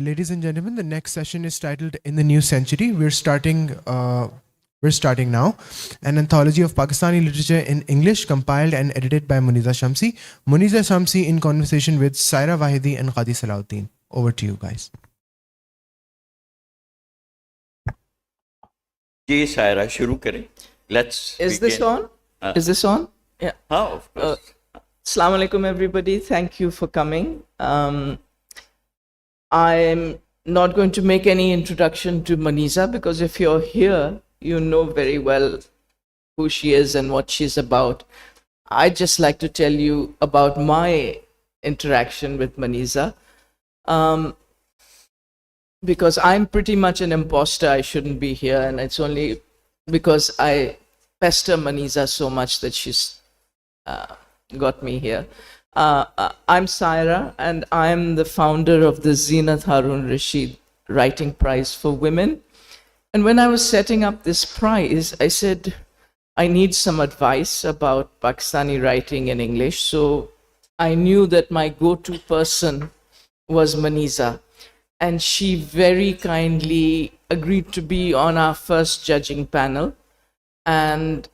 Ladies and gentlemen, the next session is titled "In the New Century." We're starting now. An anthology of Pakistani literature in English, compiled and edited by Muneeza Shamsie. Muneeza Shamsie in conversation with Syra, Vahidy, and Ghazi Salahuddin. Over to you guys. जी सायरा शुरू करें. Let's. Is this on? Is this on? Yeah. Oh, of course. Assalamu alaikum, everybody. Thank you for coming. I'm not going to make any introduction to Muneeza, because if you're here, you know very well who she is and what she's about. I'd just like to tell you about my interaction with Muneeza. Because I'm pretty much an imposter, I shouldn't be here, and it's only because I pester Muneeza so much that she's got me here. I'm Syra, and I'm the founder of the Zinat Harun Rashid Writing Prize for Women. And when I was setting up this prize, I said, I need some advice about Pakistani writing in English. So I knew that my go-to person was Muneeza. And she very kindly agreed to be on our first judging panel. And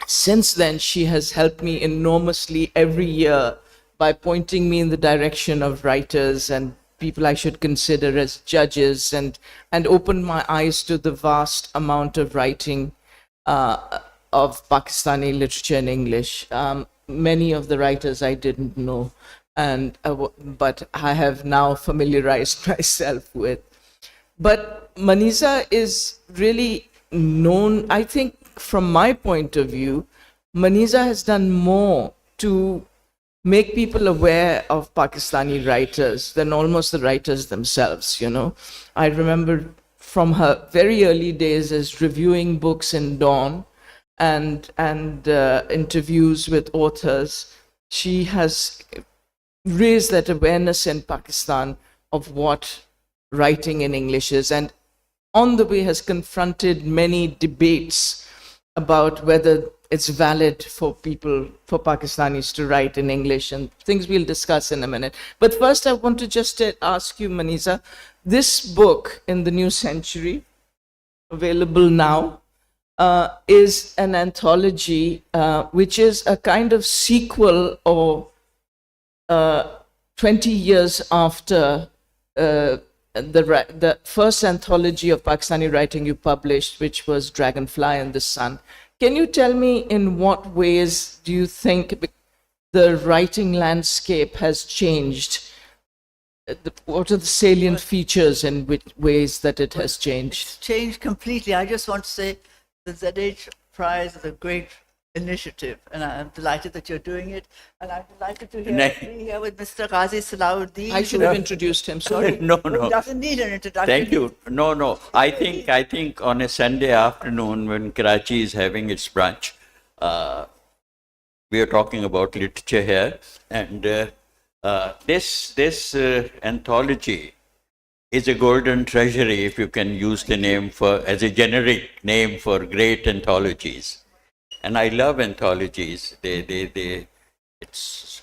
since then, she has helped me enormously every year by pointing me in the direction of writers and people I should consider as judges, and opened my eyes to the vast amount of writing of Pakistani literature in English. Many of the writers I didn't know, but I have now familiarized myself with. But Muneeza is really known, I think, from my point of view, Muneeza has done more to make people aware of Pakistani writers than almost the writers themselves, you know. I remember from her very early days as reviewing books in Dawn and interviews with authors, she has raised that awareness in Pakistan of what writing in English is, and on the way has confronted many debates about whether it's valid for Pakistanis to write in English, and things we'll discuss in a minute. But first, I want to just ask you, Muneeza, this book, In the New Century, available now, is an anthology, which is a kind of sequel or 20 years after the first anthology of Pakistani writing you published, which was Dragonfly and the Sun. Can you tell me in what ways do you think the writing landscape has changed? What are the salient features in which ways that it has changed? It's changed completely. I just want to say the ZH Prize is a great initiative, and I'm delighted that you're doing it, and I'm delighted to be here with Mr. Ghazi Salahuddin. I should have introduced him, sorry. No. He doesn't need an introduction. Thank you. No. I think on a Sunday afternoon when Karachi is having its brunch, we are talking about literature here, and this anthology is a golden treasury, if you can use the name as a generic name for great anthologies. And I love anthologies. It's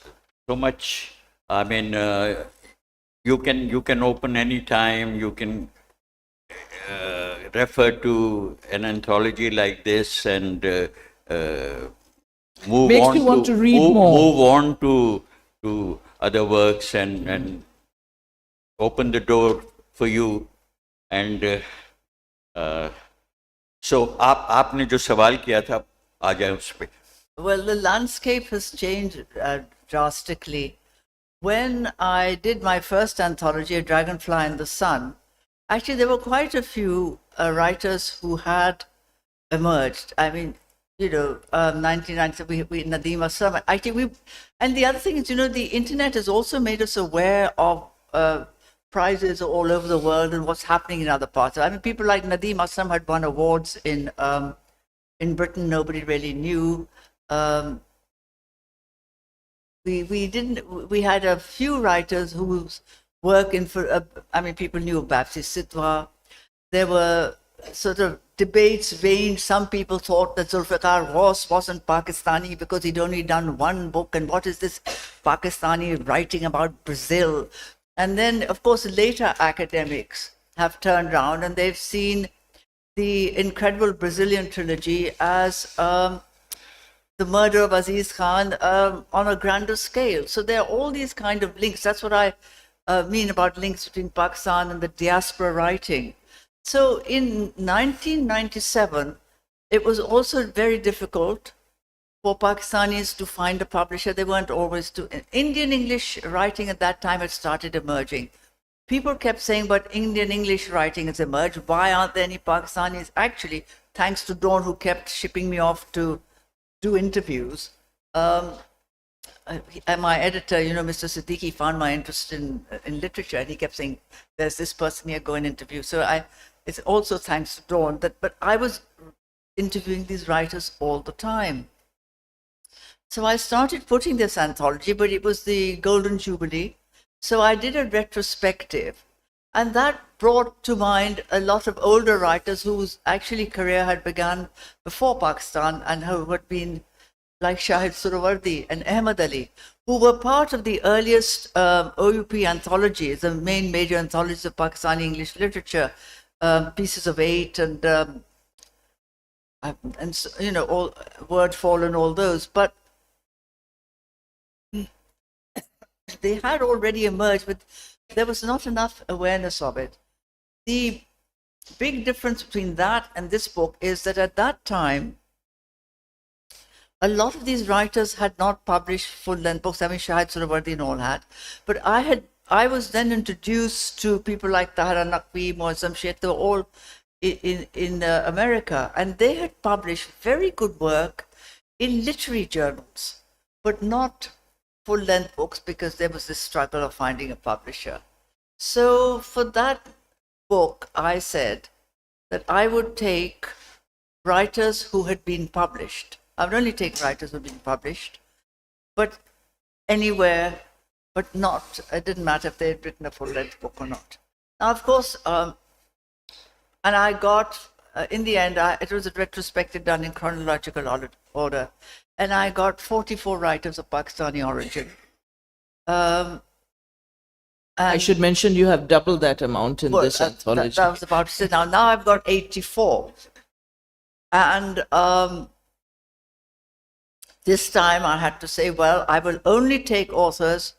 so much. I mean, you can open any time. You can refer to an anthology like this and move Makes on you want to read more. Move on to other works and open the door for you. And so, आपने जो सवाल किया था, आ जाए उस पे. Well, the landscape has changed drastically. When I did my first anthology, Dragonfly and the Sun, actually there were quite a few writers who had emerged. I mean, you know, 1990, we Nadeem Aslam. Actually, and the other thing is, you know, the internet has also made us aware of prizes all over the world and what's happening in other parts. I mean, people like Nadeem Aslam had won awards in Britain. Nobody really knew. We had a few writers whose work people knew Babsi Sitwa. There were sort of debates ranged. Some people thought that Zulfikar wasn't Pakistani because he'd only done one book, and what is this Pakistani writing about Brazil? And then, of course, later academics have turned around and they've seen the incredible Brazilian trilogy as the murder of Aziz Khan on a grander scale. So there are all these kind of links. That's what I mean about links between Pakistan and the diaspora writing. So in 1997, it was also very difficult for Pakistanis to find a publisher. They weren't always Indian English writing at that time had started emerging. People kept saying, but Indian English writing has emerged. Why aren't there any Pakistanis? Actually, thanks to Dawn, who kept shipping me off to do interviews. And my editor, Mr. Siddiqui, found my interest in literature, and he kept saying, there's this person here, go and interview. So it's also thanks to Dawn, but I was interviewing these writers all the time. So I started putting this anthology, but it was the Golden Jubilee. So I did a retrospective, and that brought to mind a lot of older writers whose actually career had begun before Pakistan and who had been like Shahid Surawardi and Ahmad Ali, who were part of the earliest OUP anthologies, the main major anthologies of Pakistani English literature, Pieces of Eight and all Wordfall and all those. But they had already emerged, but there was not enough awareness of it. The big difference between that and this book is that at that time, a lot of these writers had not published full-length books. I mean, Shahid Surawardi and all had. But I was then introduced to people like Tahara Naqvi, Moazzam Sheikh. They were all in America, and they had published very good work in literary journals, but not full-length books, because there was this struggle of finding a publisher. So for that book, I said that I would take writers who had been published. I would only take writers who had been published, but anywhere, but not, it didn't matter if they had written a full-length book or not. Now, of course, and I got, in the end, it was a retrospective done in chronological order, and I got 44 writers of Pakistani origin. I should mention you have doubled that amount in this anthology. That was about to say. Now I've got 84. And this time I had to say, well, I will only take authors.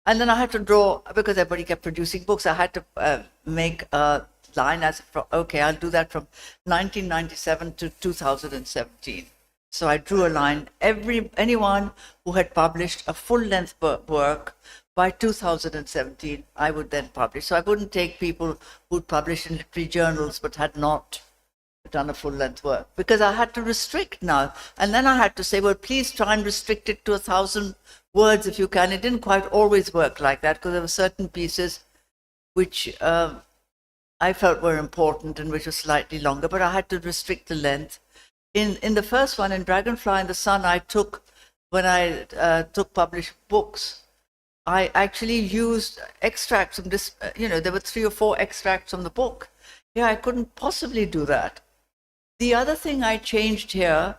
And then I had to draw, because everybody kept producing books, I had to make a line as, okay, I'll do that from 1997 to 2017. So I drew a line. Anyone who had published a full-length work by 2017, I would then publish. So I wouldn't take people who'd published in literary journals but had not done a full-length work, because I had to restrict now. And then I had to say, well, please try and restrict it to 1,000 words if you can. It didn't quite always work like that, because there were certain pieces which I felt were important and which were slightly longer, but I had to restrict the length. In the first one, in Dragonfly in the Sun, I took, when I took published books, I actually used extracts from this, there were 3 or 4 extracts from the book. Yeah, I couldn't possibly do that. The other thing I changed here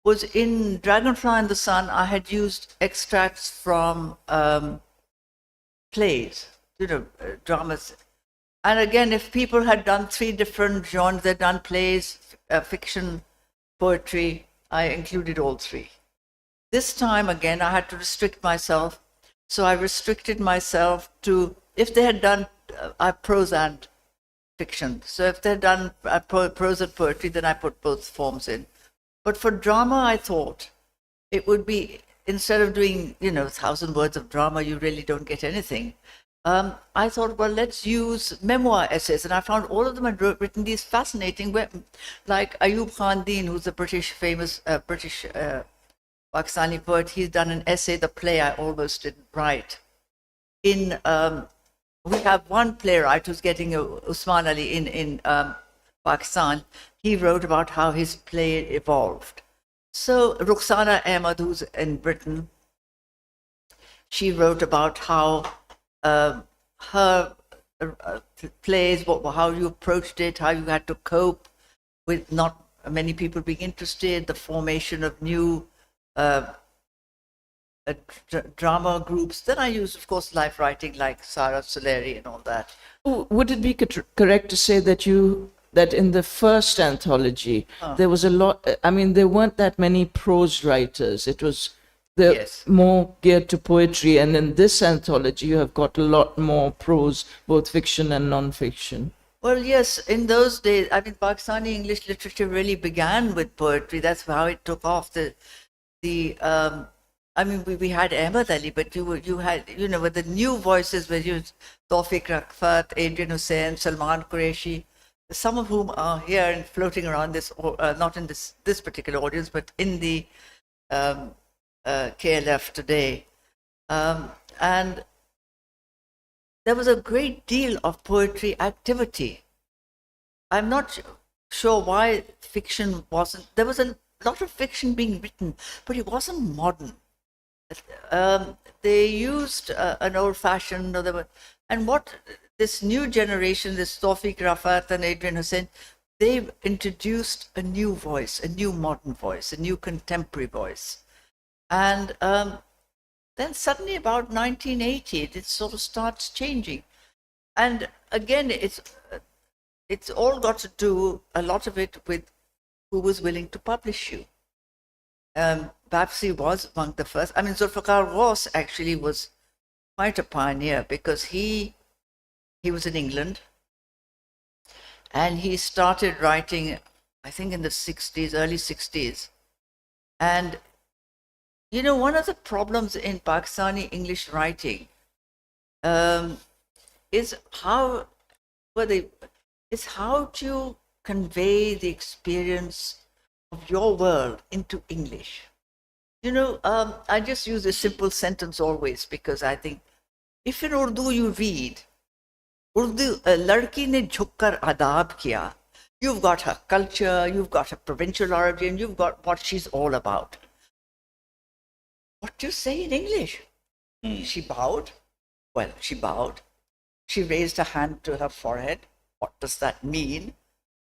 was in Dragonfly in the Sun, I had used extracts from plays, dramas. And again, if people had done 3 different genres, they'd done plays, fiction, poetry, I included all 3. This time, again, I had to restrict myself. So I restricted myself to, if they had done prose and fiction. So if they had done prose and poetry, then I put both forms in. But for drama, I thought it would be, instead of doing, 1,000 words of drama, you really don't get anything. I thought, well, let's use memoir essays. And I found all of them had written these fascinating, like Ayub Khan Deen, who's a famous British Pakistani poet. He's done an essay, The Play I Almost Didn't Write. We have one playwright who's getting Usman Ali in Pakistan. He wrote about how his play evolved. So Rukhsana Ahmad, who's in Britain, she wrote about how her plays, how you approached it, how you had to cope with not many people being interested, the formation of new drama groups. Then I use, of course, life writing like Syra and all that. Would it be correct to say that that in the first anthology there was a lot? I mean, there weren't that many prose writers. It was Yes. more geared to poetry, and in this anthology you have got a lot more prose, both fiction and non-fiction. Well, yes, in those days, I mean, Pakistani English literature really began with poetry. That's how it took off. I mean, we had Ahmed Ali, but you had, with the new voices were used, Tawfiq Rafat, Adrian Hussain, Salman Qureshi, some of whom are here and floating around this, not in this particular audience, but in the KLF today. And there was a great deal of poetry activity. I'm not sure why fiction wasn't. There was a lot of fiction being written, but it wasn't modern. They used an old-fashioned, and what this new generation, this Tawfiq Rafat and Adrian Hussain, they've introduced a new voice, a new modern voice, a new contemporary voice. And then suddenly about 1980, it sort of starts changing. And again, it's all got to do, a lot of it, with who was willing to publish you. Babsi was among the first. I mean, Zulfikar Ghaus actually was quite a pioneer because he was in England and he started writing, I think in the 60s, early 60s. And one of the problems in Pakistani English writing is how to convey the experience of your world into English. I just use a simple sentence always because I think if in Urdu you read, Urdu, ladki ne jhukkar adab kiya, you've got her culture, you've got her provincial origin, you've got what she's all about. What do you say in English? She bowed. Well, she bowed. She raised her hand to her forehead. What does that mean?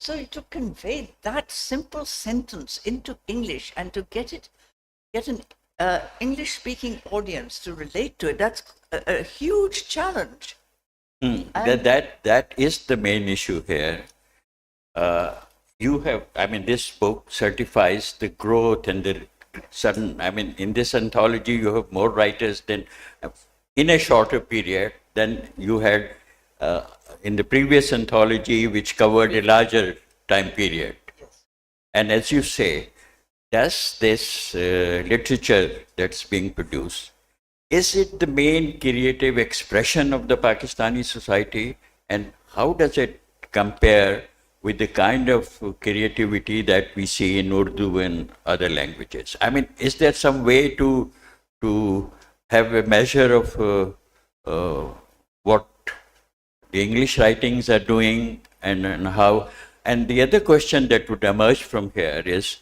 So to convey that simple sentence into English and to get an English-speaking audience to relate to it, that's a huge challenge. That is the main issue here. This book certifies the growth and the sudden, in this anthology, you have more writers than in a shorter period than you had in the previous anthology, which covered a larger time period. Yes. And as you say, does this literature that's being produced, is it the main creative expression of the Pakistani society? And how does it compare with the kind of creativity that we see in Urdu and other languages? Is there some way to have a measure of what the English writings are doing and how? And the other question that would emerge from here is,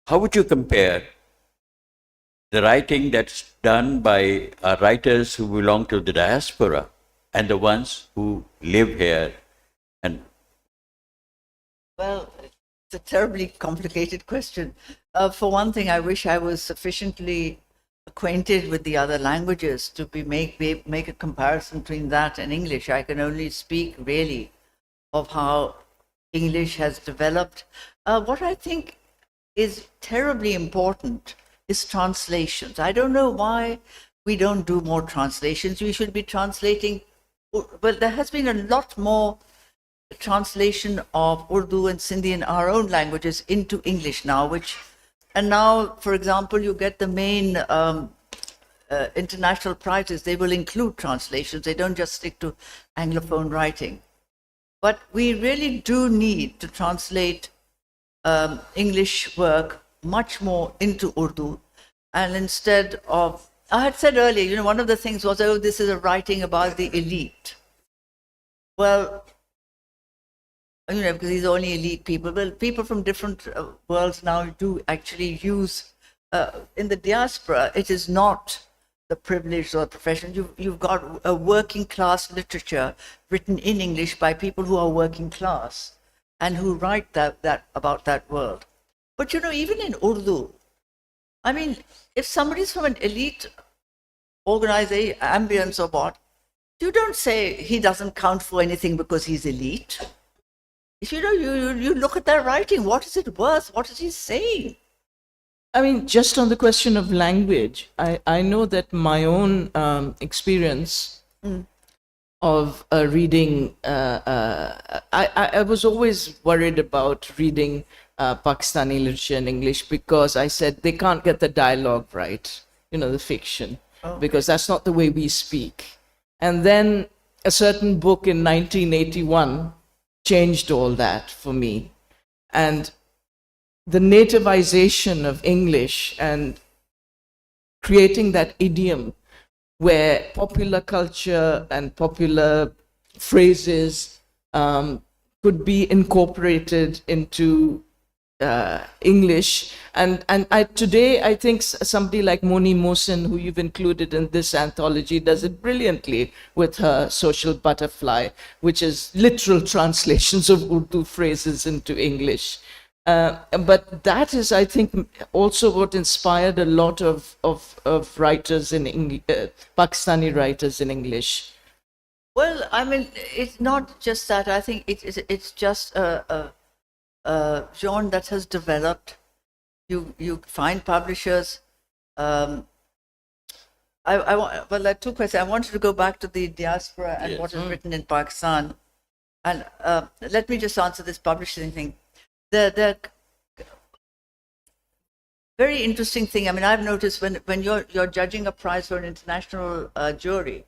how would you compare the writing that's done by writers who belong to the diaspora and the ones who live here? And well, it's a terribly complicated question. For one thing, I wish I was sufficiently acquainted with the other languages to make a comparison between that and English. I can only speak really of how English has developed. What I think is terribly important is translations. I don't know why we don't do more translations. We should be translating. Well, there has been a lot more translation of Urdu and Sindhi in our own languages into English now, and now, for example, you get the main international prizes, they will include translations. They don't just stick to Anglophone writing. But we really do need to translate English work much more into Urdu. And instead of, I had said earlier, one of the things was, this is a writing about the elite. Well, because these are only elite people. Well, people from different worlds now do actually use, in the diaspora, it is not the privilege or profession. You've got a working class literature written in English by people who are working class and who write that about that world. But even in Urdu, I mean, if somebody's from an elite organization, ambience or what, you don't say he doesn't count for anything because he's elite. If you look at their writing, what is it worth? What is he saying? I mean, just on the question of language, I know that my own experience of reading, I was always worried about reading Pakistani literature in English because I said they can't get the dialogue right, the fiction, because that's not the way we speak. And then a certain book in 1981 changed all that for me. And the nativization of English and creating that idiom where popular culture and popular phrases could be incorporated into English. And today, I think somebody like Moni Mohsin, who you've included in this anthology, does it brilliantly with her Social Butterfly, which is literal translations of Urdu phrases into English. But that is, I think, also what inspired a lot of writers in Pakistani writers in English. Well, I mean, it's not just that. I think it's just a genre that has developed. You find publishers. Well, there are two questions. I wanted to go back to the diaspora and what is written in Pakistan. And let me just answer this publishing thing. The very interesting thing, I mean, I've noticed when you're judging a prize for an international jury,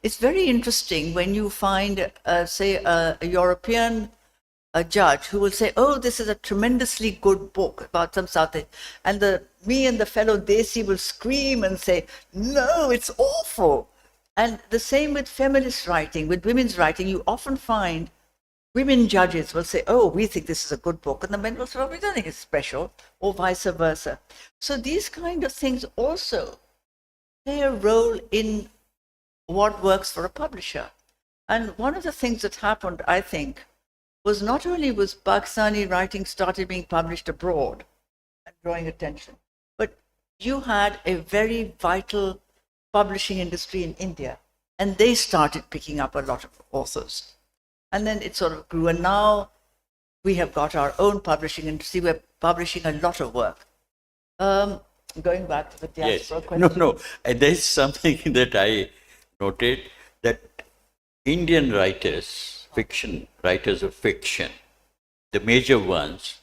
it's very interesting when you find, say, a European judge who will say, oh, this is a tremendously good book about some something. And me and the fellow Desi will scream and say, no, it's awful. And the same with feminist writing, with women's writing, you often find women judges will say, oh, we think this is a good book. And the men will say, oh, we don't think it's special, or vice versa. So these kind of things also play a role in what works for a publisher. And one of the things that happened, I think, was not only was Pakistani writing started being published abroad and drawing attention, but you had a very vital publishing industry in India, and they started picking up a lot of authors. And then it sort of grew, and now we have got our own publishing industry. We're publishing a lot of work. Going back to the diaspora question. No. There's something that I noted, that Indian writers, writers of fiction, the major ones,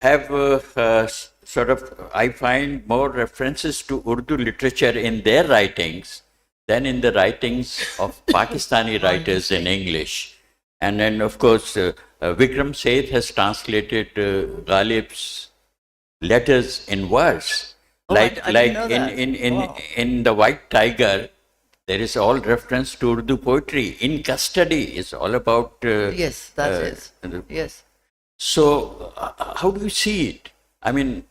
have sort of, I find, more references to Urdu literature in their writings than in the writings of Pakistani writers in English. And then, of course, Vikram Seth has translated Ghalib's letters in verse. I didn't know that. In The White Tiger, there is all reference to Urdu poetry. In Custody is all about... yes, that is. Yes. So, how do you see it? I mean,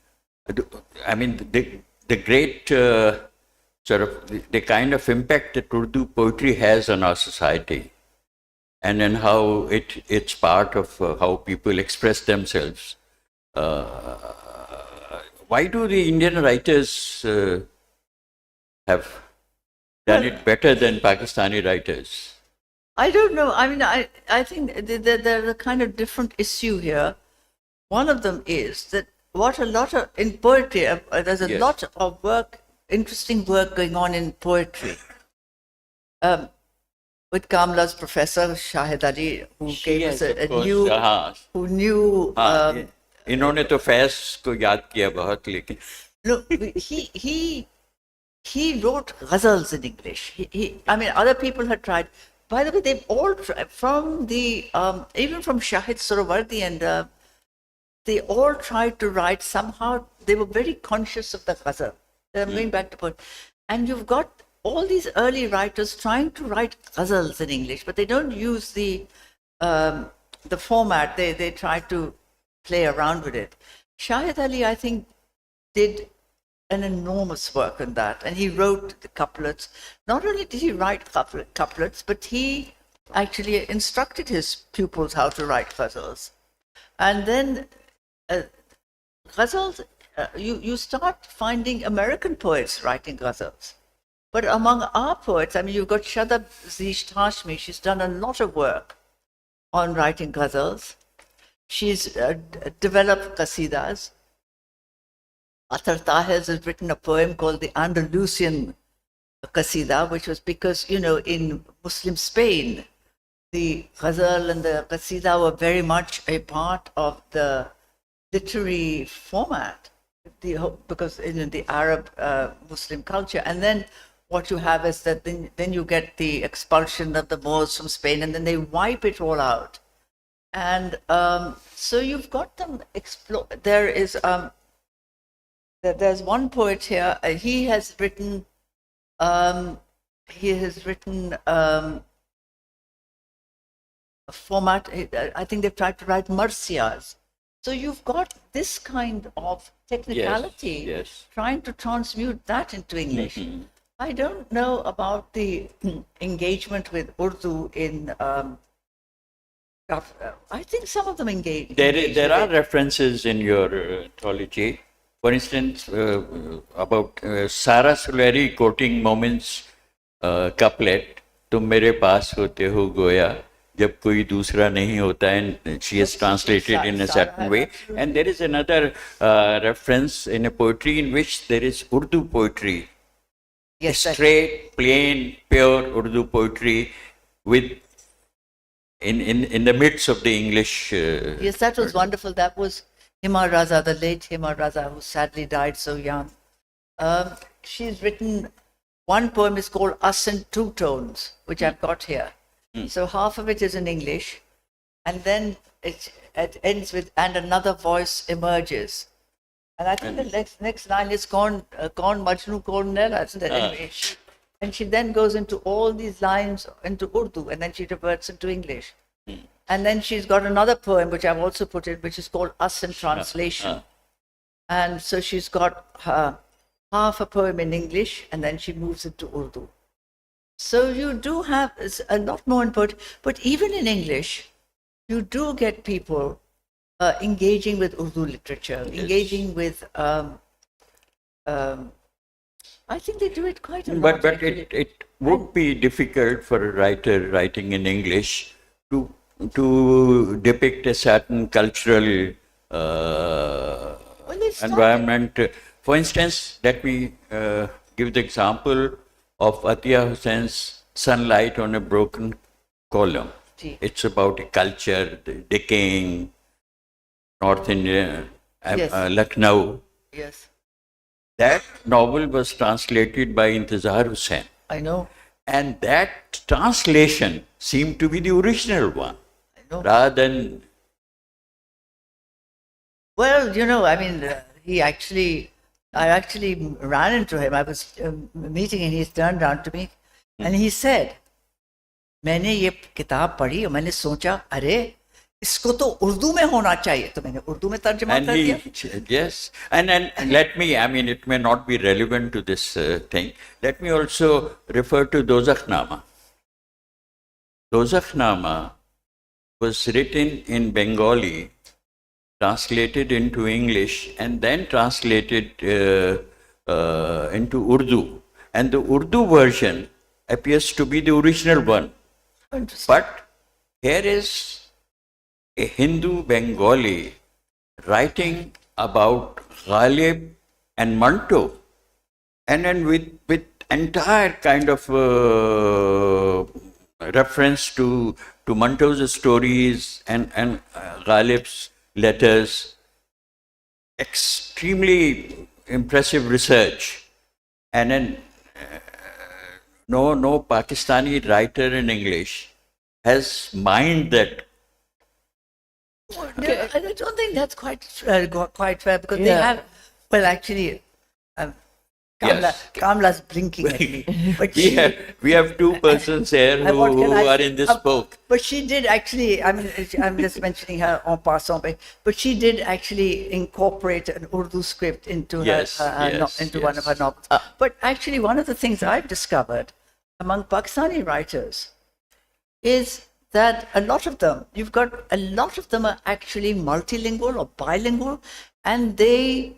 the great sort of, the kind of impact that Urdu poetry has on our society, and then how it's part of how people express themselves. Why do the Indian writers have done it better than Pakistani writers? I don't know. I mean, I think there's a kind of different issue here. One of them is that in poetry, there's a lot of work, interesting work going on in poetry. With Kamla's professor, Shahid Ali, who gave us a new, who knew... इन्होंने तो फैज को याद किया बहुत, लेकिन... Look, he wrote ghazals in English. I mean, other people had tried. By the way, they've all tried, from the, even from Shahid Surawardi, and they all tried to write somehow. They were very conscious of the ghazal. They're going back to poetry. And you've got all these early writers trying to write ghazals in English, but they don't use the format. They try to play around with it. Shahid Ali, I think, did an enormous work on that, and he wrote the couplets. Not only did he write couplets, but he actually instructed his pupils how to write ghazals. And then ghazals, you start finding American poets writing ghazals. But among our poets, I mean, you've got Shadab Zish Hashmi. She's done a lot of work on writing ghazals. She's developed qasidas. Athar Tahir has written a poem called the Andalusian Qasida, which was because, you know, in Muslim Spain, the ghazal and the qasida were very much a part of the literary format, because in the Arab Muslim culture. And then what you have is that then you get the expulsion of the Moors from Spain, and then they wipe it all out. And so you've got them explore. There's one poet here. He has written a format. I think they've tried to write marsias. So you've got this kind of technicality, Yes. trying to transmute that into English. I don't know about the engagement with Urdu in. I think some of them engage. There are references in your anthology. For instance, about Sara Suleri quoting Momin's couplet, "Tum mere paas hote ho goya, jab koi dusra nahi hota," and she has translated in a certain way. And there is another reference in a poetry in which there is Urdu poetry. Yes, Straight, plain, pure Urdu poetry with in the midst of the English. yes, that was wonderful. That was Hima Raza, the late Hima Raza, who sadly died so young. She's written, one poem is called Us in Two Tones, which I've got here. So half of it is in English, and then it ends with, and another voice emerges. And I think the next line is Kaun Majnu Kaun Naila, isn't it? Anyway, and she then goes into all these lines into Urdu, and then she reverts into English. And then she's got another poem, which I've also put in, which is called Us in Translation. And so she's got half a poem in English, and then she moves into Urdu. So you do have a lot more in poetry, but even in English, you do get people engaging with Urdu literature, engaging with. I think they do it quite a lot. But it would be difficult for a writer writing in English to depict a certain cultural environment. For instance, let me give the example of Atiya Hussein's Sunlight on a Broken Column. It's about a culture, the decaying North India, Lucknow. Yes, That novel was translated by Intizar Hussain. I know. And that translation seemed to be the original one, I know. rather than. Well, you know, I mean, I actually ran into him. I was meeting and he turned around to me and he said, मैंने ये किताब पढ़ी और मैंने सोचा, अरे इसको तो उर्दू में होना चाहिए, तो मैंने उर्दू में तर्जुमा कर दिया. Yes, and let me, I mean, it may not be relevant to this thing. Let me also refer to Dozakhnama. Dozakhnama was written in Bengali, translated into English, and then translated into Urdu. And the Urdu version appears to be the original one. But here is a Hindu Bengali writing about Ghalib and Manto, and then with entire kind of reference to Manto's stories and Ghalib's letters. Extremely impressive research, and then no Pakistani writer in English has mined that. No, I don't think that's quite fair because they have. Well, actually, Kamla's blinking at me. But we have two persons here who are in this book. But she did actually. I mean, I'm just mentioning her en passant. But she did actually incorporate an Urdu script into one of her novels. But actually, one of the things I've discovered among Pakistani writers is that a lot of them are actually multilingual or bilingual, and they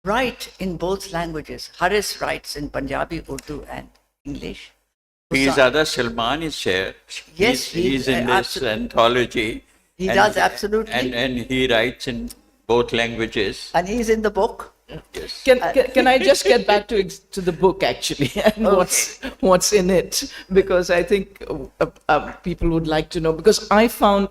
write in both languages. Haris writes in Punjabi, Urdu, and English. Pirzada Salman is here. Yes, he's in this anthology. He does, absolutely. And he writes in both languages. And he's in the book. Yes. Can I just get back to the book actually and what's in it, because I think people would like to know, because I found,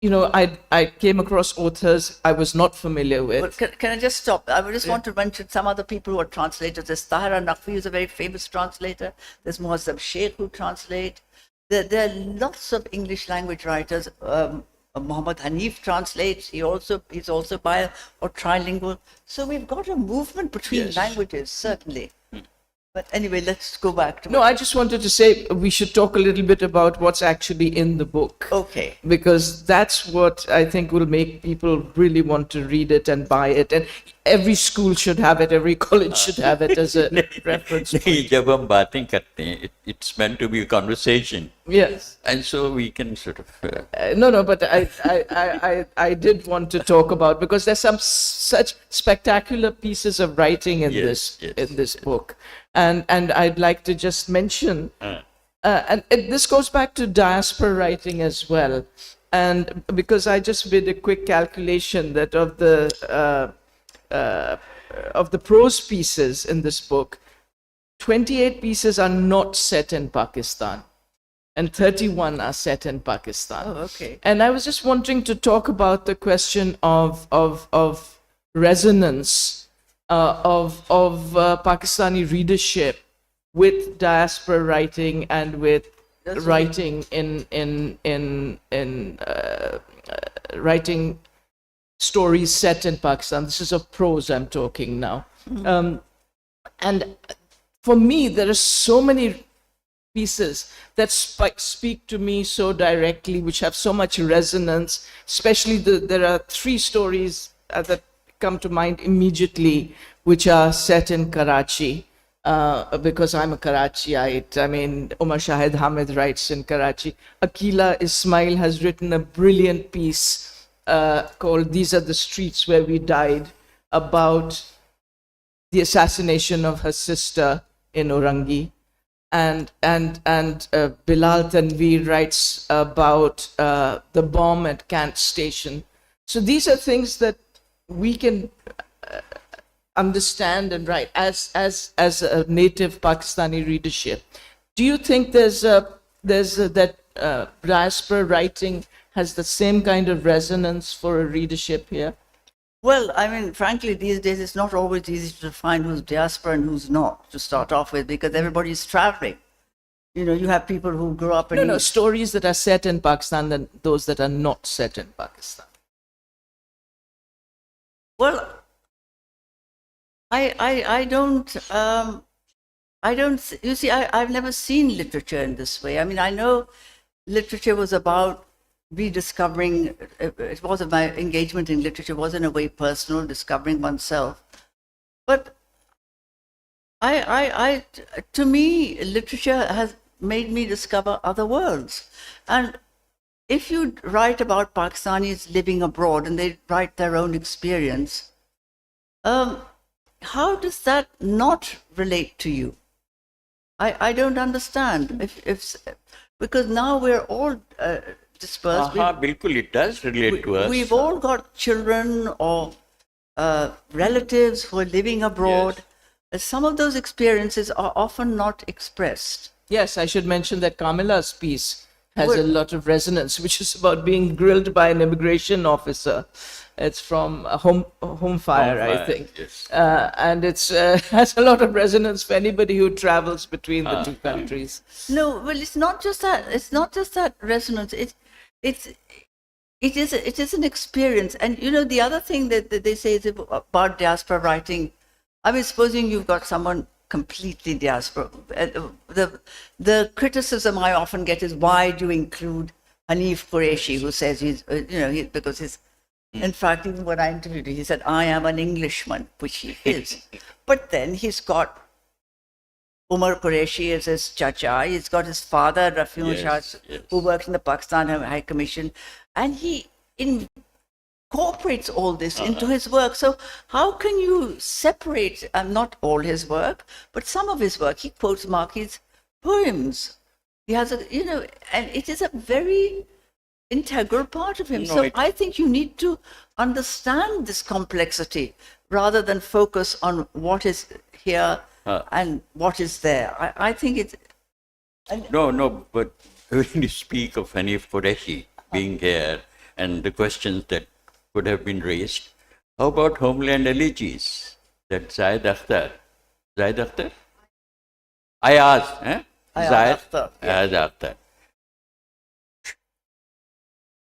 I came across authors I was not familiar with. But can I just stop? I just want to mention some other people who are translators. There's Tahira Naqvi, who's a very famous translator. There's Muazzam Sheikh, who translate. There are lots of English language writers. Muhammad Hanif translates. He's also bi or trilingual. So we've got a movement between languages, certainly. But anyway, let's go back to... No, I just wanted to say we should talk a little bit about what's actually in the book. Okay. Because that's what I think will make people really want to read it and buy it. And every school should have it, every college should have it as a reference point. जब हम बातें करते हैं, it's meant to be a conversation. Yes. And so we can sort of... No, but I did want to talk about, because there's some such spectacular pieces of writing in this book. And I'd like to just mention, and this goes back to diaspora writing as well. And because I just did a quick calculation that of the prose pieces in this book, 28 pieces are not set in Pakistan, and 31 are set in Pakistan. Oh, okay. And I was just wanting to talk about the question of resonance of Pakistani readership with diaspora writing and with writing writing stories set in Pakistan. This is of prose I'm talking now. And for me, there are so many pieces that speak to me so directly, which have so much resonance, especially there are 3 stories that come to mind immediately, which are set in Karachi, because I'm a Karachiite. I mean, Umar Shahid Hamid writes in Karachi. Akila Ismail has written a brilliant piece called These Are the Streets Where We Died, about the assassination of her sister in Orangi. And Bilal Tanveer writes about the bomb at Kant Station. So these are things that we can understand and write as a native Pakistani readership. Do you think that diaspora writing has the same kind of resonance for a readership here? Well, I mean, frankly, these days it's not always easy to define who's diaspora and who's not, to start off with, because everybody's traveling. You have people who grew up in... No, stories that are set in Pakistan and those that are not set in Pakistan. Well, I don't, you see, I've never seen literature in this way. I mean, I know literature was about rediscovering, it was my engagement in literature was in a way personal, discovering oneself. But to me, literature has made me discover other worlds. And if you write about Pakistanis living abroad and they write their own experience, how does that not relate to you? I don't understand. Because now we're all dispersed. Bilkul, it does relate to us. We've all got children or relatives who are living abroad. Yes. Some of those experiences are often not expressed. Yes, I should mention that Kamila's piece has a lot of resonance, which is about being grilled by an immigration officer. It's from Home Fire, I think. Yes. And it's has a lot of resonance for anybody who travels between the two countries. No, well, it's not just that. It's not just that resonance. It is an experience. And the other thing that they say is about diaspora writing. I mean, supposing you've got someone completely diaspora. The criticism I often get is, why do you include Hanif Qureshi, who says because he's, in fact, even when I interviewed him, he said, I am an Englishman, which he is. But then he's got Umar Qureshi as his chacha, he's got his father, Rafiul Shah, who works in the Pakistan High Commission, and he incorporates all this into his work. So how can you separate, not all his work, but some of his work? He quotes Marquis's poems. He has and it is a very integral part of him. So I think you need to understand this complexity rather than focus on what is here and what is there. I think it's... No, but when you speak of Hanif Qureshi being here and the questions that could have been raised, how about Homeland Elegies? That Zaid Akhtar? Ayaz, eh? Ayaz Akhtar, yeah. Ayaz Akhtar.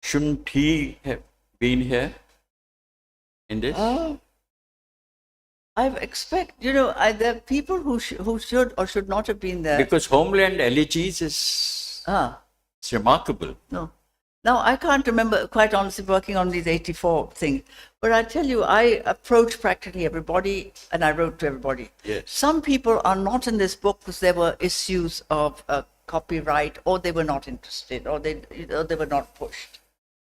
Shouldn't he have been here in this? I expect, there are people who should or should not have been there. Because Homeland Elegies is it's remarkable. No. Now, I can't remember, quite honestly, working on these 84 things. But I tell you, I approached practically everybody and I wrote to everybody. Yes. Some people are not in this book because there were issues of copyright, or they were not interested, or they were not pushed.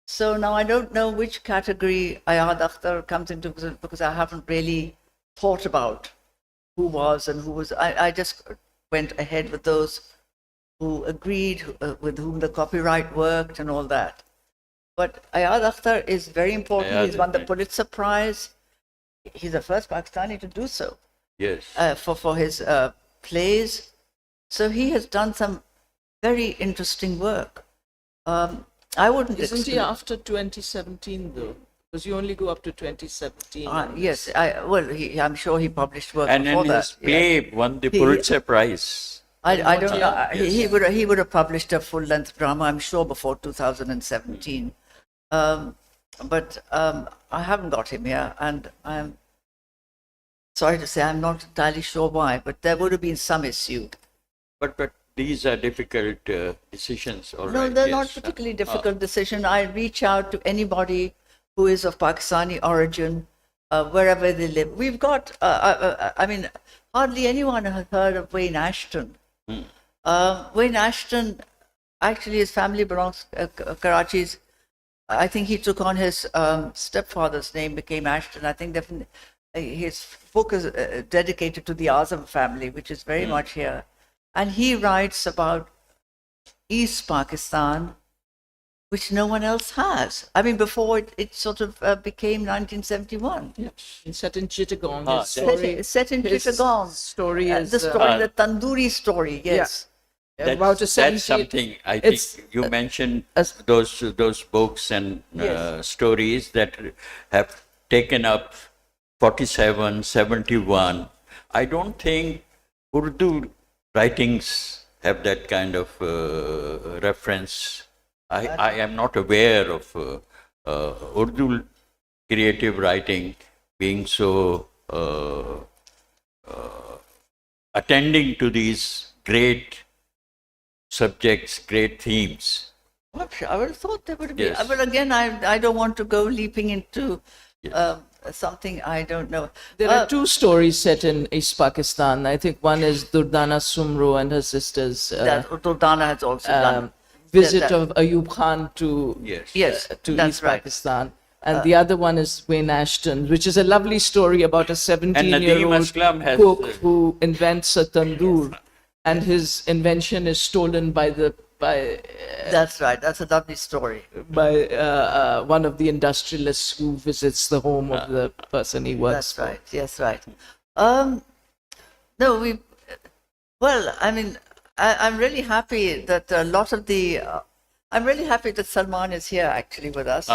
So now I don't know which category Ayad Akhtar comes into, because I haven't really thought about who was and who was. I just went ahead with those who agreed, with whom the copyright worked and all that. But Ayad Akhtar is very important. He's won the Pulitzer Prize. He's the first Pakistani to do so. Yes. For his plays. So he has done some very interesting work. I wouldn't. Isn't he after 2017 though? Because you only go up to 2017. Yes. I'm sure he published work and before then his that. play won the Pulitzer Prize. I don't know. Yes. He would have published a full-length drama, I'm sure, before 2017. But I haven't got him here, and I'm sorry to say I'm not entirely sure why. But there would have been some issue. But these are difficult decisions. All No, right, they're yes. not particularly difficult decisions. I reach out to anybody who is of Pakistani origin, wherever they live. We've got, hardly anyone has heard of Wayne Ashton. Wayne Ashton, actually his family belongs to Karachi's. I think he took on his stepfather's name, became Ashton. I think definitely his book is dedicated to the Azam family, which is very much here. And he writes about East Pakistan, which no one else has. I mean, before it sort of became 1971. Yes. It's set in Chittagong. His Set in his Chittagong. story is The story, the Tandoori story, yes. about a That's something I think you mentioned those books and Yes. stories that have taken up 47, 71. I don't think Urdu writings have that kind of reference. I am not aware of Urdu creative writing being so attending to these great subjects, great themes. I would have thought there would be. Yes. But again, I don't want to go leaping into something I don't know. There are two stories set in East Pakistan. I think one is Durdana Sumro and her sisters. That Durdana has also done. Visit of Ayub Khan to Yes, to that's East right. Pakistan. And the other one is Wayne Ashton, which is a lovely story about a Nadeem 17-year-old Aslam has, cook who invents a tandoor, and his invention is stolen by That's right. That's a lovely story. one of the industrialists who visits the home of the person he works That's for. right. Yes, right. No, well, I mean, I'm really happy that a lot of the. I'm really happy that Salman is here actually with us,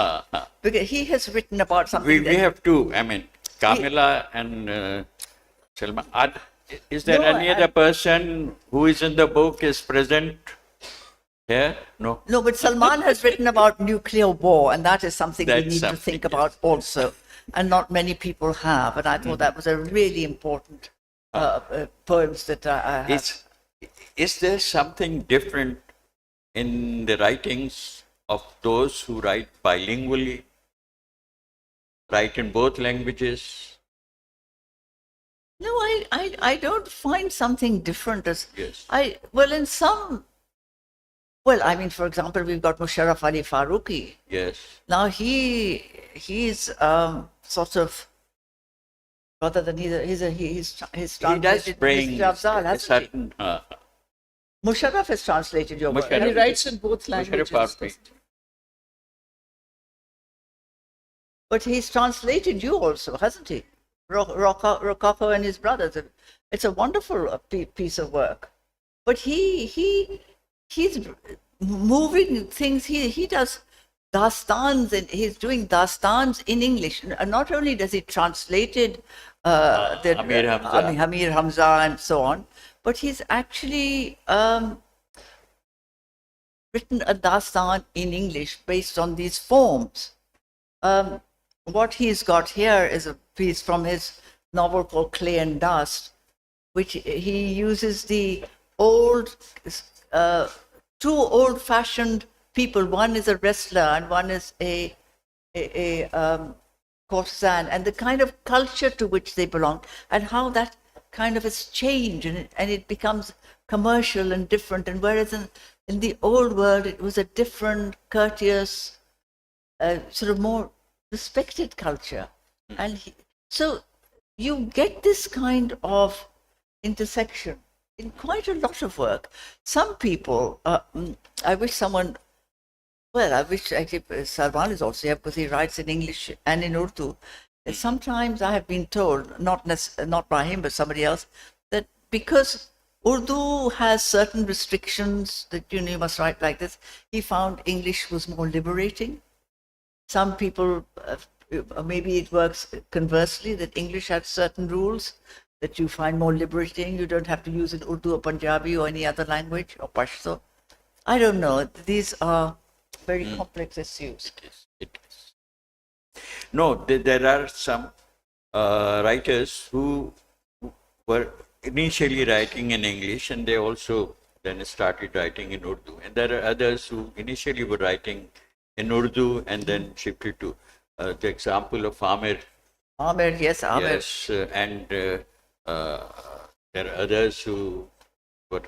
because he has written about something. we have two. I mean, Kamila and Salman. Is there any other person who is in the book is present here? No. No, but Salman has written about nuclear war, and that is something we That's need to something, think yes. about also, and not many people have. And I thought that was a really important poems that I have. Is there something different in the writings of those who write bilingually, write in both languages? No, I don't find something different as Yes. in some. Well, I mean, for example, we've got Musharraf Ali Farooqi. Yes. Now he he's sort of, rather than he's He does translated bring Mr. Afzal, a hasn't certain. he? Musharraf has translated your work. And he Musharraf- writes in both Musharraf languages. Parsi. doesn't he? But he's translated you also, hasn't he? Rococo and his brothers. It's a wonderful piece of work. But he's moving things. He does dastans, and he's doing dastans in English. And not only does he translated Amir Hamza. Amir Hamza and so on, but he's actually written a dastan in English based on these forms. What he's got here is a piece from his novel called Clay and Dust, which he uses the old, two old-fashioned people. One is a wrestler and one is a courtesan, and the kind of culture to which they belong, and how that kind of has changed, and it becomes commercial and different. And whereas in the old world, it was a different, courteous, sort of more respected culture. And so you get this kind of intersection in quite a lot of work. Some people, I wish someone, well, I wish actually Salman is also here because he writes in English and in Urdu. And sometimes I have been told, not by him, but somebody else, that because Urdu has certain restrictions that you must write like this, he found English was more liberating. Some people, maybe it works conversely, that English has certain rules that you find more liberating. You don't have to use in Urdu or Punjabi or any other language or Pashto. I don't know. These are very complex issues. It is. No, there are some writers who were initially writing in English and they also then started writing in Urdu. And there are others who initially were writing in Urdu and then shifted to the example of Amir. Amir, yes, Amir. Yes, and there are others who were.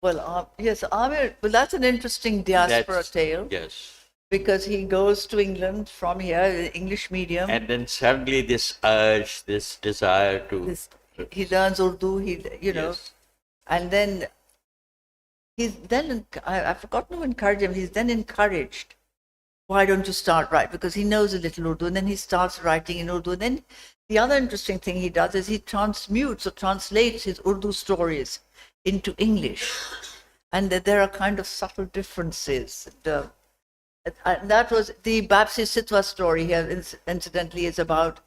Well, yes, Amir, well, that's an interesting diaspora tale. Yes. Because he goes to England from here, English medium. And then suddenly this urge, this desire to. He learns Urdu, Yes. and then he's then, I've forgotten who encouraged him, he's then encouraged, why don't you start right? Because he knows a little Urdu, and then he starts writing in Urdu. And then the other interesting thing he does is he transmutes or translates his Urdu stories into English. And there are kind of subtle differences. And that was the Bapsi Sitwa story here, incidentally, is about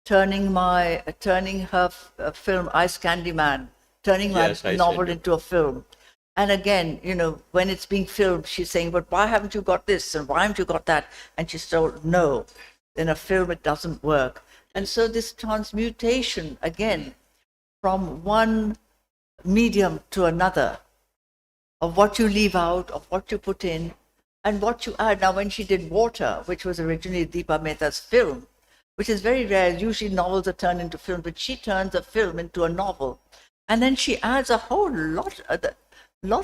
turning her film, Ice Candy Man, turning my novel into a film. And again, when it's being filmed, she's saying, but why haven't you got this? And why haven't you got that? And she's told, no, in a film, it doesn't work. And so this transmutation, again, from one medium to another, of what you leave out, of what you put in, and what you add. Now, when she did Water, which was originally Deepa Mehta's film, which is very rare, usually novels are turned into film, but she turns a film into a novel. And then she adds a whole lot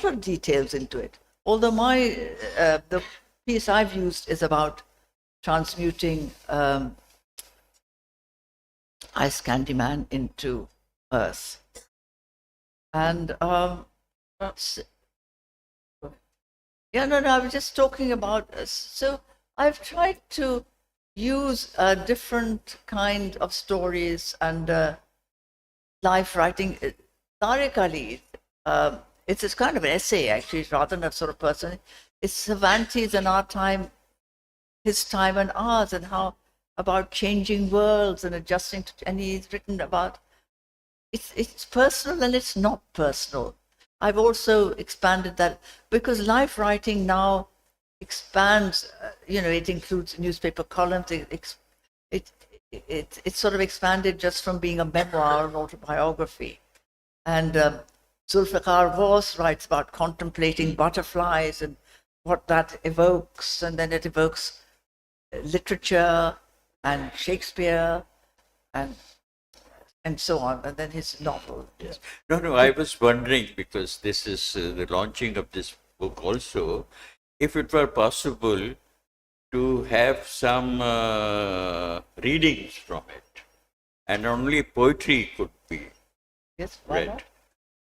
of details into it. Although the piece I've used is about transmuting Ice Candy Man into Earth. And I was just talking about, so I've tried to use a different kind of stories and life writing. Tariq Ali, it's kind of an essay actually, rather than a sort of person. It's Cervantes and our time, his time and ours, and how about changing worlds and adjusting to, and he's written about, it's personal and it's not personal. I've also expanded that because life writing now expands, it includes newspaper columns, it's sort of expanded just from being a memoir or autobiography. And Zulfikar Ghaus writes about contemplating butterflies and what that evokes, and then it evokes literature and Shakespeare and so on, and then his novel. Yes. No, I was wondering, because this is the launching of this book also, if it were possible to have some readings from it, and only poetry could be Yes, why read. not?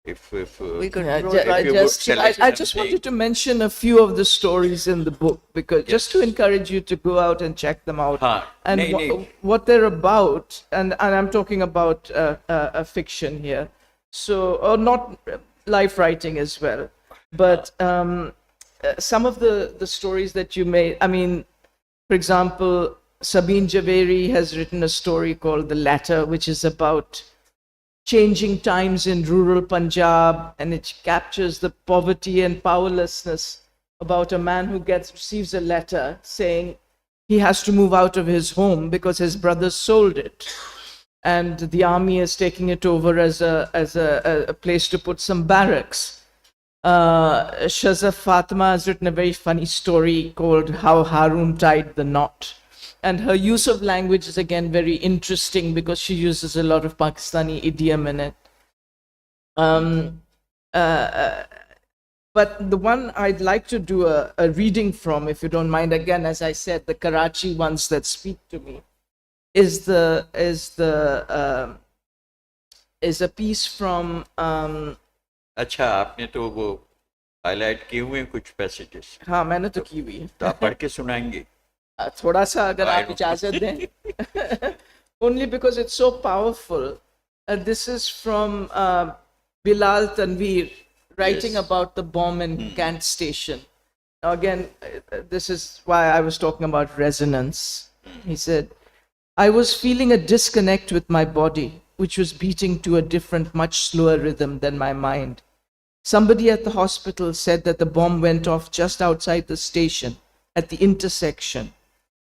If We could Yeah, wrote if you would select I just something. wanted to mention a few of the stories in the book because just to Yes. encourage you to go out and check them out Haan, and nahi, nahi. what they're about. And I'm talking about a fiction here, so or not life writing as well, but some of the stories that you made. I mean, for example, Sabine Javeri has written a story called The Latter, which is about changing times in rural Punjab, and it captures the poverty and powerlessness about a man who receives a letter saying he has to move out of his home because his brothers sold it, and the army is taking it over as a place to put some barracks. Shazaf Fatima has written a very funny story called How Harun Tied the Knot. And her use of language is again very interesting because she uses a lot of Pakistani idiom in it. But the one I'd like to do a reading from, if you don't mind, again, as I said, the Karachi ones that speak to me, is a piece from अच्छा आपने तो वो highlight किए हुए हैं कुछ passages, हाँ मैंने तो की हुई है तो आप पढ़ के सुनाएंगे. थोड़ा सा अगर I आप don't- इजाजत दें only because it's so powerful. This is from Bilal Tanveer writing Yes. about the bomb in Kant Station. Now again, this is why I was talking about resonance. He said, I was feeling a disconnect with my body, which was beating to a different, much slower rhythm than my mind. Somebody at the hospital said that the bomb went off just outside the station, at the intersection.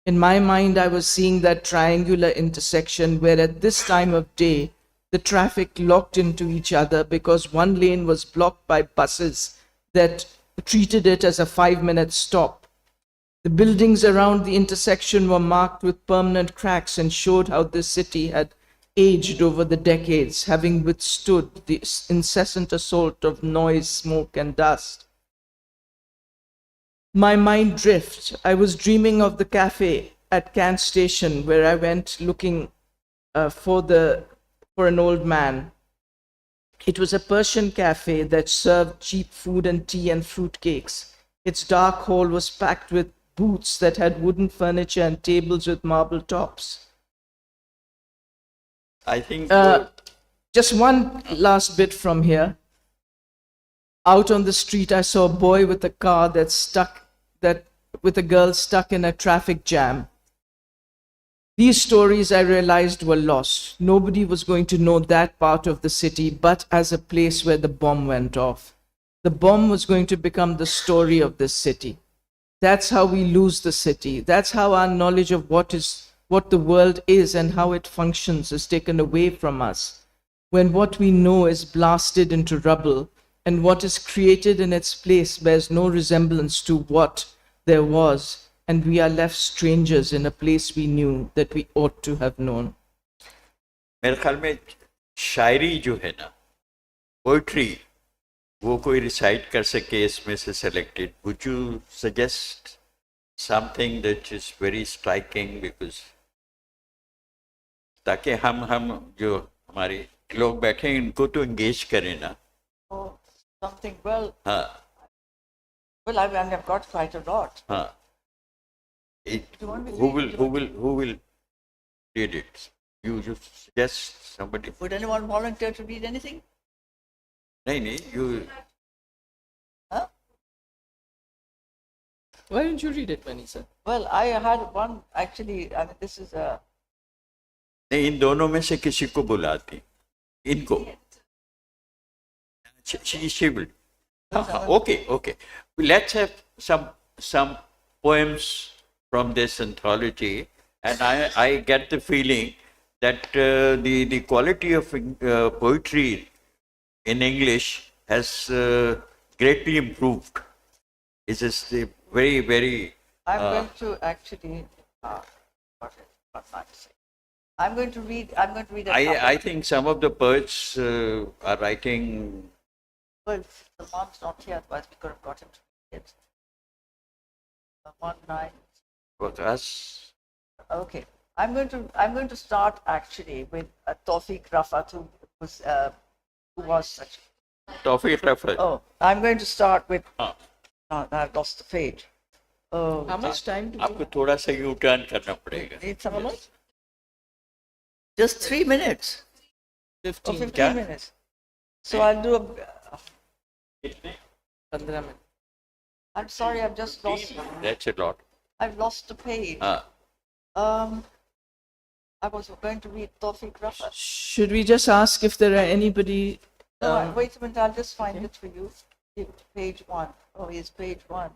In my mind, I was seeing that triangular intersection where at this time of day, the traffic locked into each other because one lane was blocked by buses that treated it as a 5-minute stop. The buildings around the intersection were marked with permanent cracks and showed how this city had aged over the decades, having withstood the incessant assault of noise, smoke, and dust. My mind drifted. I was dreaming of the cafe at Kant Station where I went looking for an old man. It was a Persian cafe that served cheap food and tea and fruit cakes. Its dark hall was packed with booths that had wooden furniture and tables with marble tops. I think Just one last bit from here. Out on the street, I saw a boy with a car with a girl stuck in a traffic jam. These stories, I realized, were lost. Nobody was going to know that part of the city but as a place where the bomb went off. The bomb was going to become the story of this city. That's how we lose the city. That's how our knowledge of what the world is and how it functions is taken away from us. When what we know is blasted into rubble and what is created in its place bears no resemblance to what there was, and we are left strangers in a place we knew that we ought to have known. मेरे ख्याल में शायरी जो है ना, poetry, वो कोई recite कर सके इसमें से selected. Would you suggest something that is very striking, because ताकि हम जो हमारे लोग बैठे हैं इनको तो engage करें ना. Oh, something well. हाँ Well, I've got quite a lot. हाँ. you want me to Who will read it? You suggest somebody. Would anyone volunteer to read anything? नहीं you. Huh? Why don't you read it, Muneeza? Well, I had one actually. I mean, this is a. नहीं, इन दोनों में से किसी को बुलाती, इनको. She will. Okay. Let's have some poems from this anthology, and I get the feeling that the quality of poetry in English has greatly improved. It is very, very. I'm going to actually. What am I saying? I'm going to read. A couple. I think some of the poets are writing. Well, the mom's not here, otherwise we could have got him to read it. One night Because Okay. I'm going to start actually with Tawfiq Rafat, who was such. Tawfiq Rafat. Oh, I'm going to start with. हाँ, No, I've lost the page. Oh, How much time do we आपको थोड़ा सा U turn करना पड़ेगा. need some much? Just 3 minutes or 15, 15 क्या? minutes. So I'll do a. कितने? 15 minutes. I'm sorry, I've just lost. That's a lot. I've lost the page. हाँ, I was going to read Tawfiq Rafat. Should we just ask if there are anybody? No, wait a minute, I'll just find it for you. Page 1. Oh, here's page 1.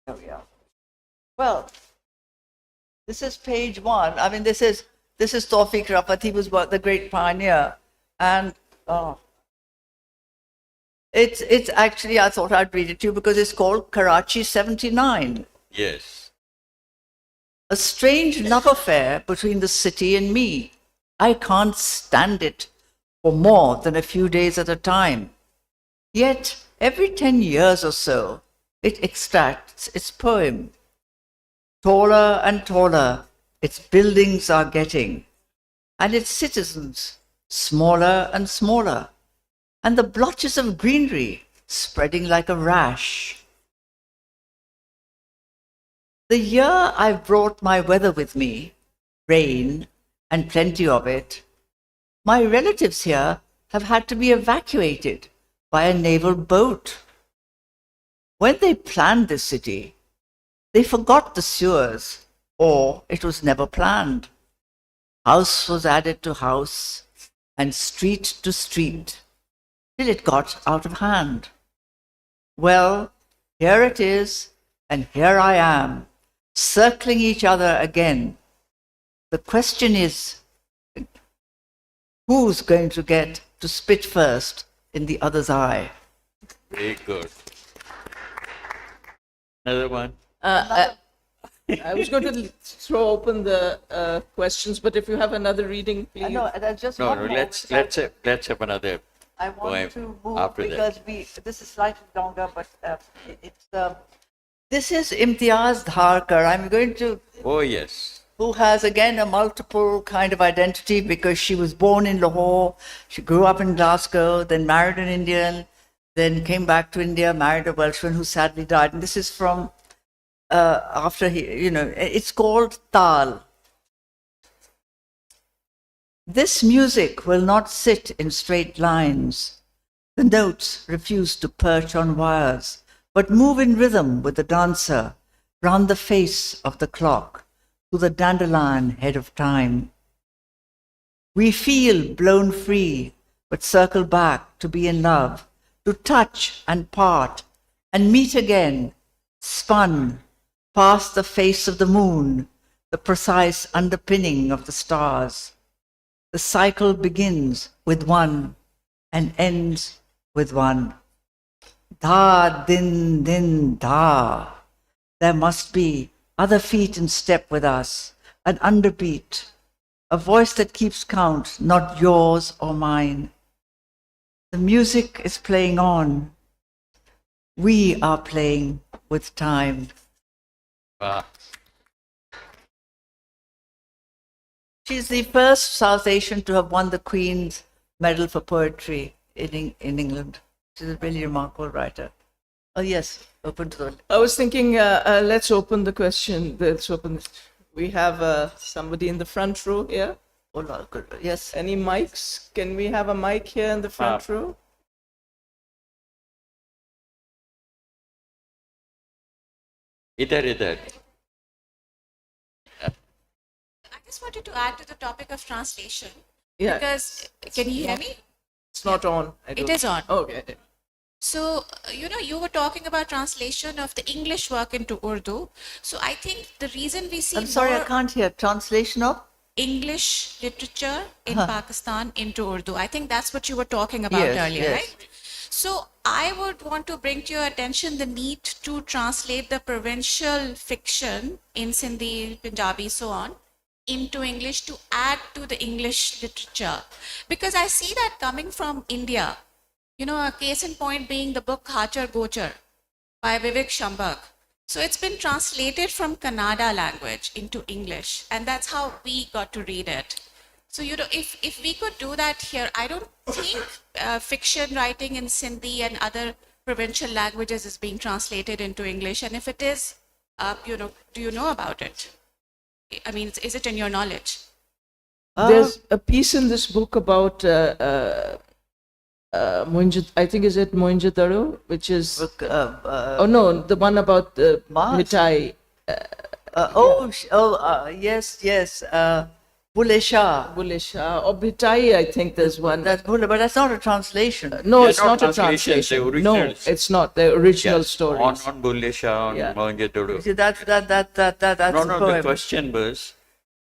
There we are. Well, this is page 1. I mean, this is Tawfiq Rafat. He was the great pioneer, and it's actually, I thought I'd read it to you because it's called Karachi 79. yes. A strange love affair between the city and me. I can't stand it for more than a few days at a time. Yet, every 10 years or so, it extracts its poem. Taller and taller, its buildings are getting, and its citizens smaller and smaller, and the blotches of greenery spreading like a rash. The year I've brought my weather with me, rain and plenty of it, my relatives here have had to be evacuated by a naval boat. When they planned this city, they forgot the sewers, or it was never planned. House was added to house, and street to street, till it got out of hand. Well, here it is, and here I am, circling each other again. The question is, who's going to get to spit first in the other's eye? Very good. Another one. I was going to throw open the questions, but if you have another reading, please. No, that's just No, one no. more, Let's which have another. I want poem to move after because that. this is slightly longer, but it's this is Imtiaz Dharkar. I'm going to, Oh yes. who has again a multiple kind of identity because she was born in Lahore, she grew up in Glasgow, then married an Indian, then came back to India, married a Welshman who sadly died. And this is from after it's called Tal. This music will not sit in straight lines. The notes refuse to perch on wires, but move in rhythm with the dancer round the face of the clock to the dandelion head of time. We feel blown free, but circle back to be in love, to touch and part, and meet again, spun past the face of the moon, the precise underpinning of the stars. The cycle begins with one and ends with one. Da, din, din, da. There must be other feet in step with us, an underbeat, a voice that keeps count, not yours or mine. The music is playing on. We are playing with time. Wow. She's the first South Asian to have won the Queen's Medal for Poetry in England. She's a really remarkable writer. Oh yes, open to the. I was thinking, let's open the question. Let's open. We have somebody in the front row here. Oh no, good. Yes. Any mics? Can we have a mic here in the front row? Idhar. I just wanted to add to the topic of translation. Yeah. Because, can you hear me? It's not on. It is on. Okay. So, you were talking about translation of the English work into Urdu. So, I think the reason we see I'm sorry, more I can't hear. Translation of? English literature in Pakistan into Urdu, I think that's what you were talking about Yes, earlier, yes. right? So, I would want to bring to your attention the need to translate the provincial fiction in Sindhi, Punjabi, so on, into English to add to the English literature. Because I see that coming from India. A case in point being the book Khachar Gochar, by Vivek Shambhak. So it's been translated from Kannada language into English, and that's how we got to read it. So, if we could do that here, I don't think fiction writing in Sindhi and other provincial languages is being translated into English. And if it is, do you know about it? I mean, is it in your knowledge? There's a piece in this book about I think is it Mohenjo-daro, which is oh no, the one about the Mars? Mithai. Yes. Bulle Shah. Bulle Shah or Mithai, I think there's one. That's Bulle, but that's not a translation. No, They're it's not a translations, translation. they're No, originals. it's not. The original Yes, stories. on Bulle Shah, on Yeah. Mohenjo-daro. See, that's No, the the poem. question was,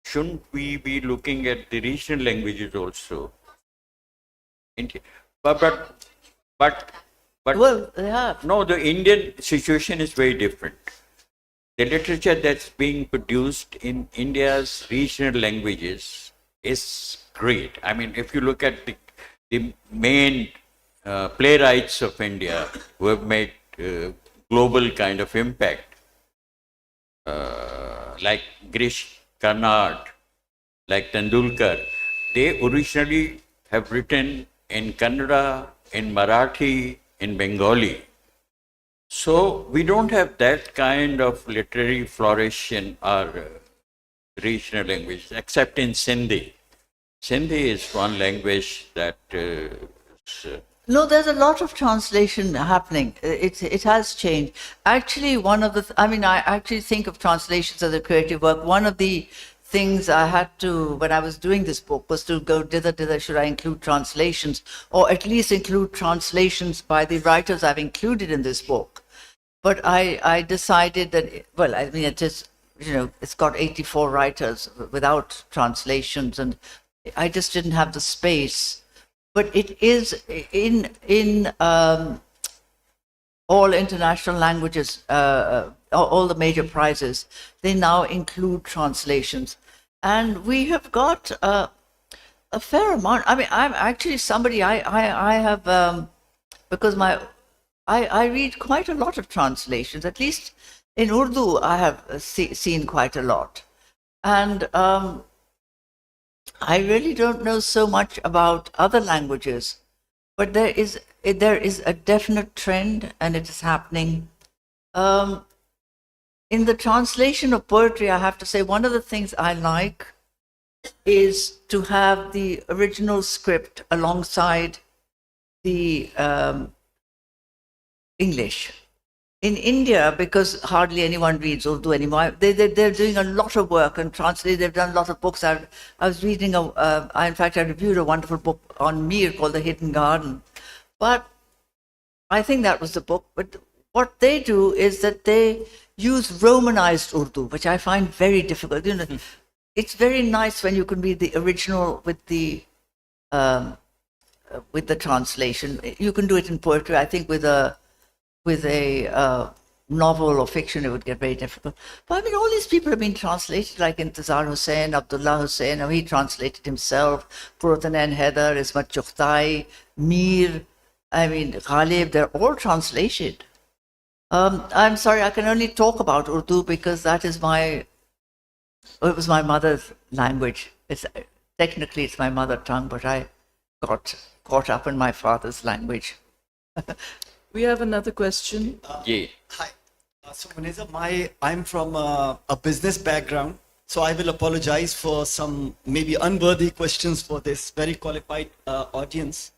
shouldn't we be looking at the regional languages also? But Well, they have. no, the Indian situation is very different. The literature that's being produced in India's regional languages is great. I mean, if you look at the main playwrights of India who have made global kind of impact, like Girish Karnad, like Tendulkar, they originally have written in Kannada, in Marathi, in Bengali. So we don't have that kind of literary flourish in our regional language, except in Sindhi. Sindhi is one language that No, there's a lot of translation happening. It has changed. Actually, I actually think of translations as a creative work. One of the things I had to, when I was doing this book, was to go, should I include translations, or at least include translations by the writers I've included in this book. But I decided that, it just, it's got 84 writers without translations, and I just didn't have the space. But it is in all international languages, all the major prizes, they now include translations. And we have got a fair amount. I mean, I'm actually somebody, I have, because I read quite a lot of translations, at least in Urdu, I have seen quite a lot. And I really don't know so much about other languages, but there is a definite trend, and it is happening. In the translation of poetry, I have to say, one of the things I like is to have the original script alongside the English. In India, because hardly anyone reads Urdu anymore, they're doing a lot of work and translate. They've done a lot of books. I was reading in fact, I reviewed a wonderful book on Mir called The Hidden Garden. But I think that was the book. But what they do is that they use Romanized Urdu, which I find very difficult. It's very nice when you can read the original with the translation. You can do it in poetry. I think with a novel or fiction, it would get very difficult. But I mean, all these people have been translated, like Intizar Hussain, Abdullah Hussain, he translated himself, Purutanen Heather, Ismat Chughtai, Mir, Ghalib, they're all translated. I'm sorry, I can only talk about Urdu because it was my mother's language. Technically, it's my mother tongue, but I got caught up in my father's language. We have another question. yeah. Hi. So Muneeza, I'm from a business background, so I will apologize for some maybe unworthy questions for this very qualified audience.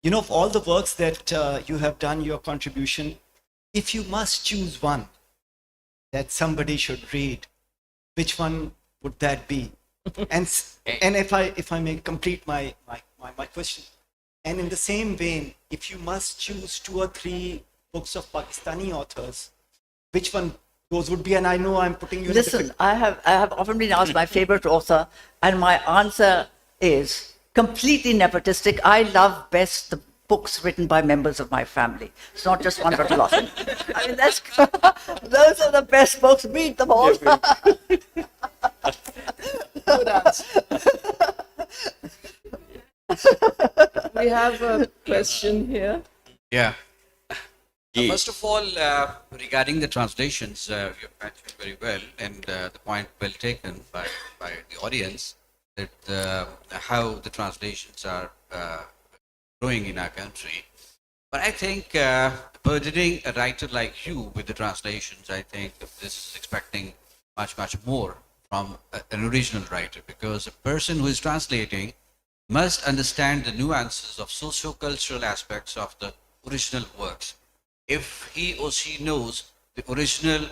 Of all the works that you have done, your contribution, if you must choose one that somebody should read, which one would that be? And if I may complete my question. And in the same vein, if you must choose 2 or 3 books of Pakistani authors, which one those would be? And I know I'm putting you in a Listen, difficult... I have often been asked my favorite author, and my answer is completely nepotistic. I love best the books written by members of my family. It's not just one, but a lot. I mean, those are the best books. Read them all. Good answer. We have a question here. Yeah. Ji. First of all, regarding the translations, you've mentioned very well, and the point well taken by the audience, that how the translations are growing in our country. But I think burdening a writer like you with the translations, I think this is expecting much, much more from an original writer, because a person who is translating must understand the nuances of socio-cultural aspects of the original works. If he or she knows the original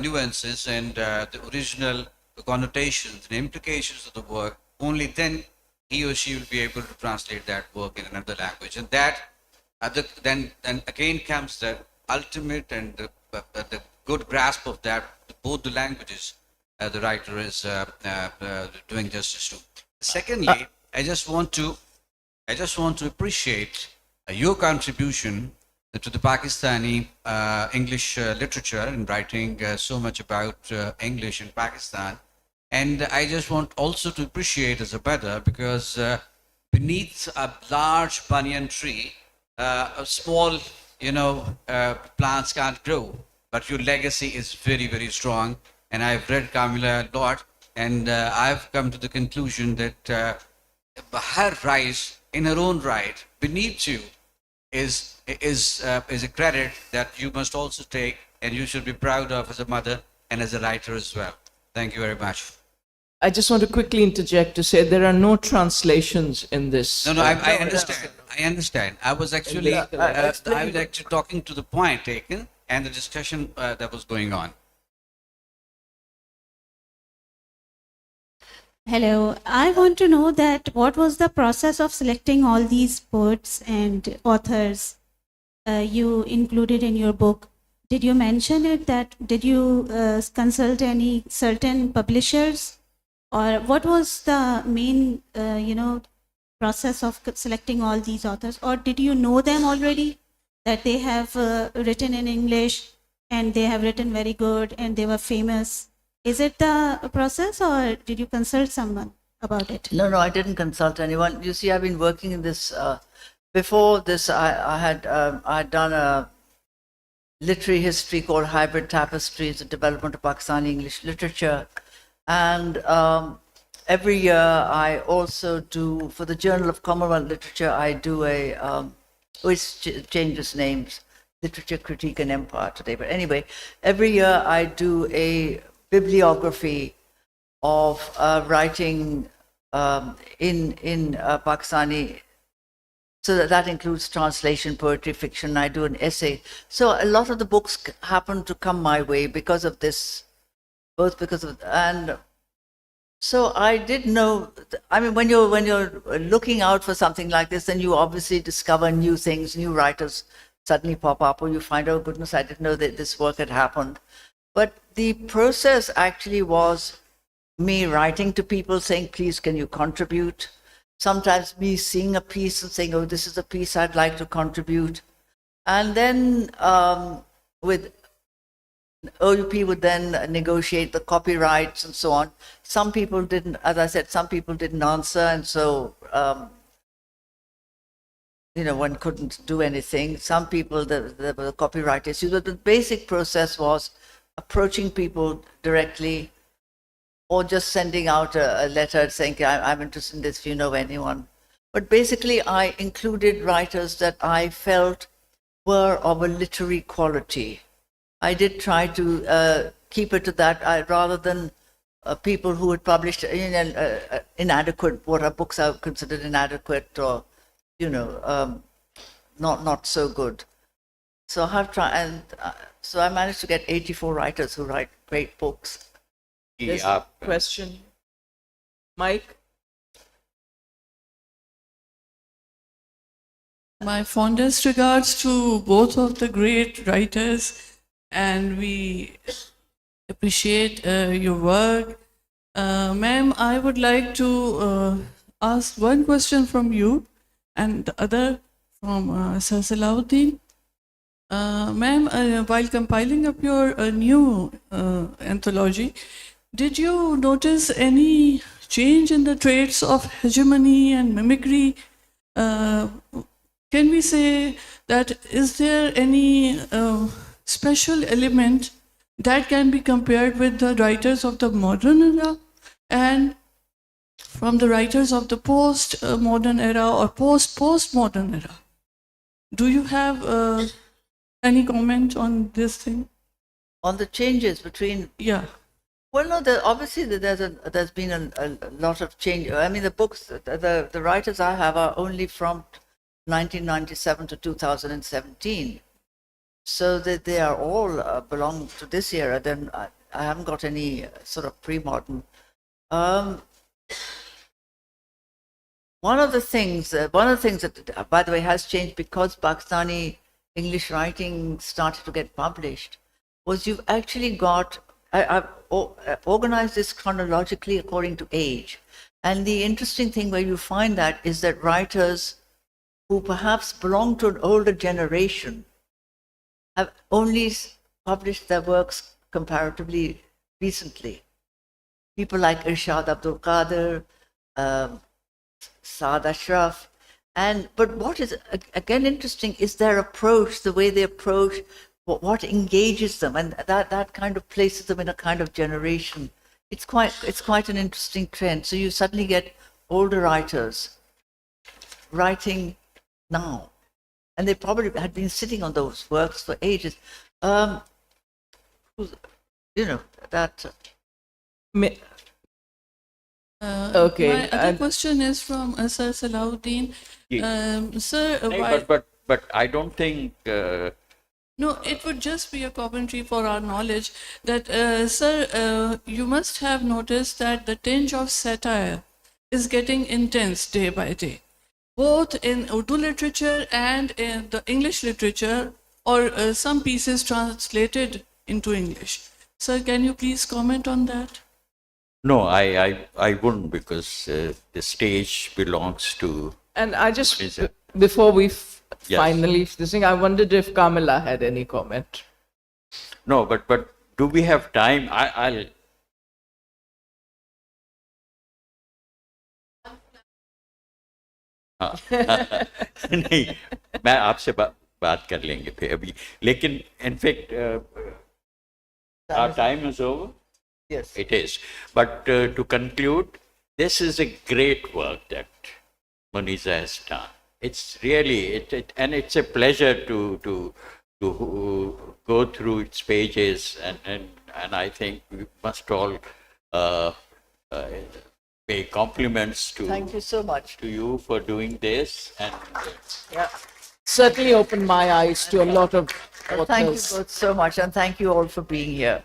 nuances and the original connotations and implications of the work, only then he or she will be able to translate that work in another language. And that then again comes the ultimate and the good grasp of that, both the languages the writer is doing justice to. Secondly, I just want to appreciate your contribution to the Pakistani English literature in writing so much about English in Pakistan. And I just want also to appreciate as a brother, because beneath a large banyan tree, a small, plants can't grow. But your legacy is very, very strong. And I've read Kamila a lot, and I've come to the conclusion that her rise in her own right beneath you is a credit that you must also take, and you should be proud of as a mother and as a writer as well. Thank you very much. I just want to quickly interject to say there are no translations in this. No, I understand. I understand. I was actually talking to the point taken and the discussion that was going on. Hello, I want to know that what was the process of selecting all these poets and authors you included in your book? Did you mention it that, did you consult any certain publishers, or what was the main, process of selecting all these authors, or did you know them already, that they have written in English and they have written very good and they were famous? Is it the process, or did you consult someone about it? No, I didn't consult anyone. You see, I've been working in this. Before this, I had done a literary history called Hybrid Tapestries, the development of Pakistani English literature. And every year I also do, for the Journal of Commonwealth Literature, I do which changes names, Literature, Critique and Empire today. But anyway, every year I do a bibliography of writing in Pakistani. So that includes translation, poetry, fiction. I do an essay. So a lot of the books happen to come my way because of this, both because of, and so I did know. I mean, when you're looking out for something like this, then you obviously discover new things, new writers suddenly pop up, or you find, oh goodness, I didn't know that this work had happened. But the process actually was me writing to people saying, please, can you contribute? Sometimes me seeing a piece and saying, oh, this is a piece I'd like to contribute. And then with OUP would then negotiate the copyrights and so on. Some people didn't, as I said, some people didn't answer. And so, one couldn't do anything. Some people, there were copyright issues. But the basic process was approaching people directly, or just sending out a letter saying, I'm interested in this, if you know anyone. But basically, I included writers that I felt were of a literary quality. I did try to keep it to that, rather than people who had published inadequate, what are books are considered inadequate, or, not so good. So I have tried, and so I managed to get 84 writers who write great books. There's a question. Mike? My fondest regards to both of the great writers, and we appreciate your work. Ma'am, I would like to ask one question from you and the other from Sir Salahuddin. Ma'am, while compiling up your new anthology, did you notice any change in the traits of hegemony and mimicry can we say that is there any special element that can be compared with the writers of the modern era and from the writers of the post-modern era or post-postmodern era? Do you have any comment on this thing? On the changes between, Yeah. well, no, obviously there's been a lot of change. I mean, the books, the writers I have are only from 1997 to 2017. So that they are all belong to this era. Then I haven't got any sort of pre-modern. One of the things that, by the way, has changed because Pakistani English writing started to get published, was you've actually got, I've organized this chronologically according to age. And the interesting thing where you find that is that writers who perhaps belong to an older generation have only published their works comparatively recently. People like Irshad Abdul Qadir, Saad Ashraf, but what is again interesting is their approach, the way they approach what engages them, and that kind of places them in a kind of generation. It's quite an interesting trend. So you suddenly get older writers writing now, and they probably had been sitting on those works for ages. You know that. Okay, My other question is from Sir Salahuddin. Sir, why? But I don't think. No, it would just be a commentary for our knowledge that, sir, you must have noticed that the tinge of satire is getting intense day by day, both in Urdu literature and in the English literature, or some pieces translated into English. Sir, can you please comment on that? No, I wouldn't, because the stage belongs to. And I just, Is it- before we Yes. finally this thing, I wondered if Kamala had any comment. No, but do we have time? I'll. नहीं, मैं आपसे बात कर लेंगे फिर अभी, लेकिन in fact our time is over. Yes. It is. But to conclude, this is a great work that Muneeza has done. It's really, and it's a pleasure to go through its pages, and I think we must all pay compliments Thank you so much. to you for doing this, and Yeah. Certainly opened my eyes to a lot of Thank you authors. both so much, and thank you all for being here.